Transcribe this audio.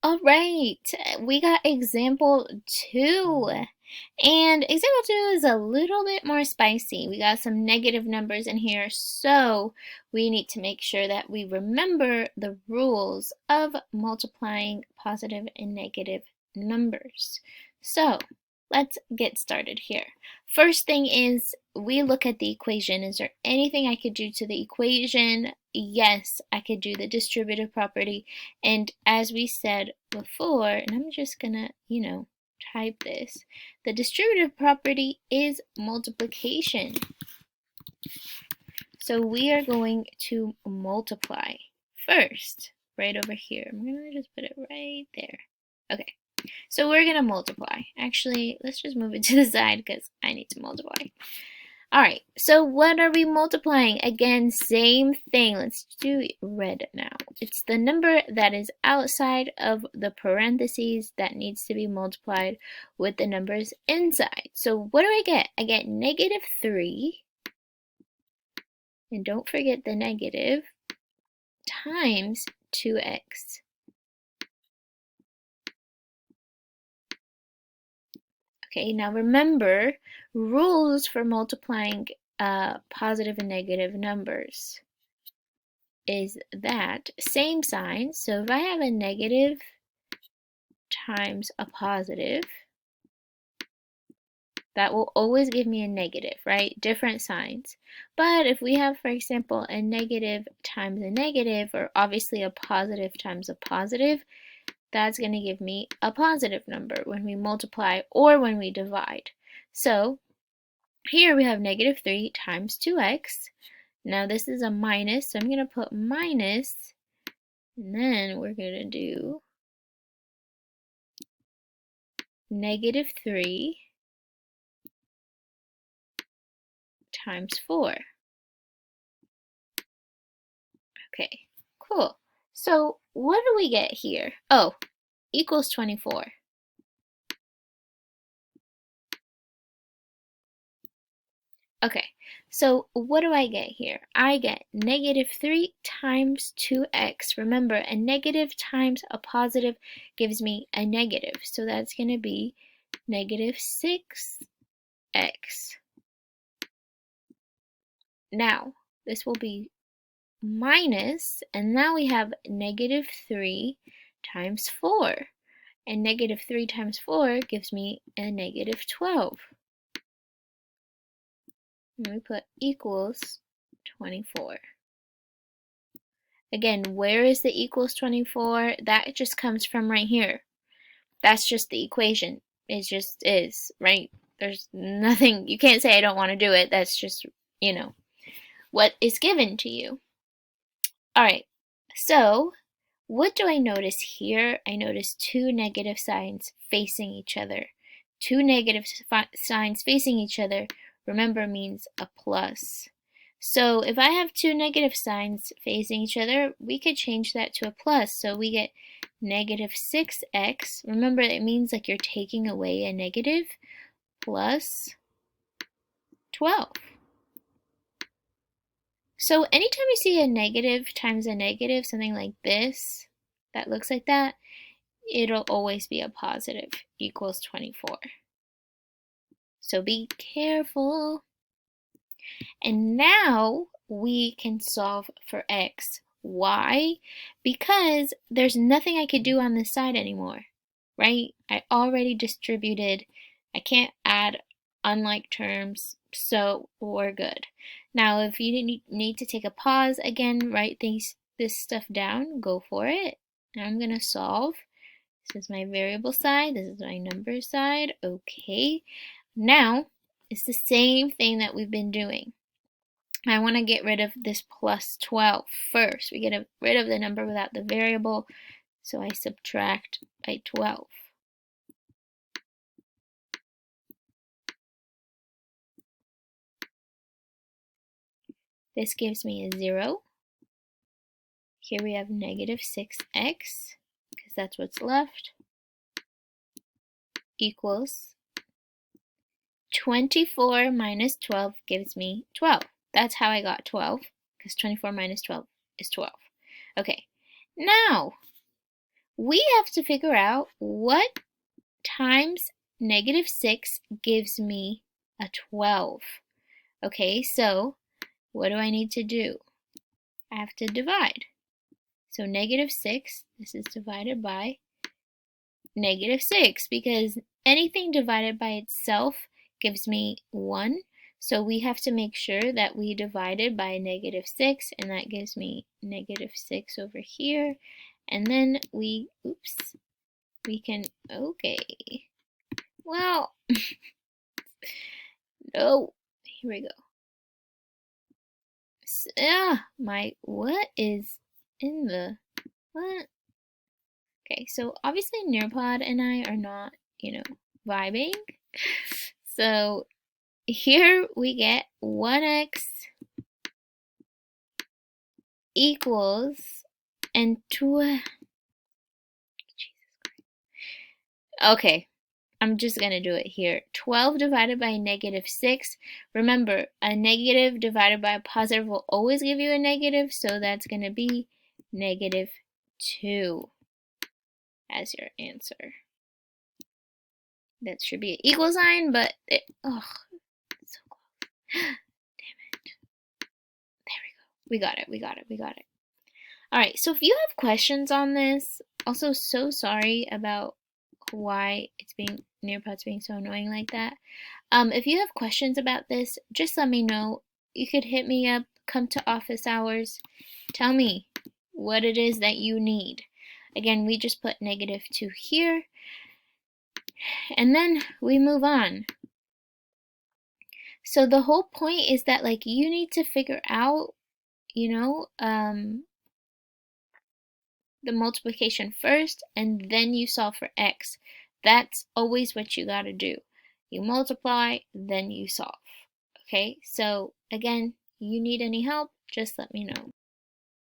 All right, we got example 2. And example 2 is a little bit more spicy. We got some negative numbers in here, so we need to make sure that we remember the rules of multiplying positive and negative numbers. So let's get started here. First thing is we look at the equation. Is there anything I could do to the equation? Yes, I could do the distributive property. And as we said before, and I'm just gonna, type this, the distributive property is multiplication. So we are going to multiply first, right over here. I'm gonna just put it right there. Okay, so we're gonna multiply. Actually, let's just move it to the side because I need to multiply. All right, so what are we multiplying? Again, same thing. Let's do red now. It's the number that is outside of the parentheses that needs to be multiplied with the numbers inside. So what do I get? I get negative 3, and don't forget the negative, times 2x. Okay, now remember, rules for multiplying positive and negative numbers is that same sign. So if I have a negative times a positive, that will always give me a negative, right? Different signs. But if we have, for example, a negative times a negative, or obviously a positive times a positive, that's going to give me a positive number when we multiply or when we divide. So here we have negative 3 times 2x. Now this is a minus, so I'm going to put minus, and then we're going to do negative 3 times 4. Okay, cool. So what do we get here? Oh, equals 24. Okay, so what do I get here? I get negative 3 times 2x. Remember, a negative times a positive gives me a negative. So that's going to be negative 6x. Now, this will be minus, and now we have negative 3 times 4. And negative 3 times 4 gives me a negative 12. And we put equals 24. Again, where is the equals 24? That just comes from right here. That's just the equation. It just is, right? There's nothing, you can't say I don't want to do it. That's just, what is given to you. All right, so what do I notice here? I notice two negative signs facing each other. Two negative signs facing each other, remember, means a plus. So if I have two negative signs facing each other, we could change that to a plus. So we get negative 6x. Remember, it means like you're taking away a negative, plus 12. So anytime you see a negative times a negative, something like this, that looks like that, it'll always be a positive, equals 24. So be careful. And now we can solve for x. Why? Because there's nothing I could do on this side anymore, right? I already distributed. I can't add unlike terms, so we're good. Now, if you need to take a pause again, write this stuff down, go for it. Now I'm going to solve. This is my variable side. This is my number side. Okay. Now, it's the same thing that we've been doing. I want to get rid of this plus 12 first. We get rid of the number without the variable, so I subtract by 12. This gives me a 0. Here we have negative 6x, because that's what's left, equals 24 minus 12 gives me 12. That's how I got 12, because 24 minus 12 is 12. Okay, now we have to figure out what times -6 gives me a 12. Okay, so what do I need to do? I have to divide. So -6, this is divided by -6, because anything divided by itself gives me 1. So we have to make sure that we divided by -6, and that gives me -6 over here. And then we can, okay. Well, no, here we go. What is in the, what? Okay, so obviously Nearpod and I are not, vibing. So here we get 1x equals, and 2, okay, I'm just going to do it here. 12 divided by -6. Remember, a negative divided by a positive will always give you a negative, so that's going to be -2 as your answer. That should be an equal sign, but it's so close. Damn it. There we go. We got it. Alright, so if you have questions on this, also so sorry about why Nearpod's being so annoying like that. If you have questions about this, just let me know. You could hit me up, come to office hours, tell me what it is that you need. Again, we just put -2 here, and then we move on. So the whole point is that, like, you need to figure out, the multiplication first, and then you solve for x. That's always what you gotta do. You multiply, then you solve. Okay, so again, you need any help, just let me know.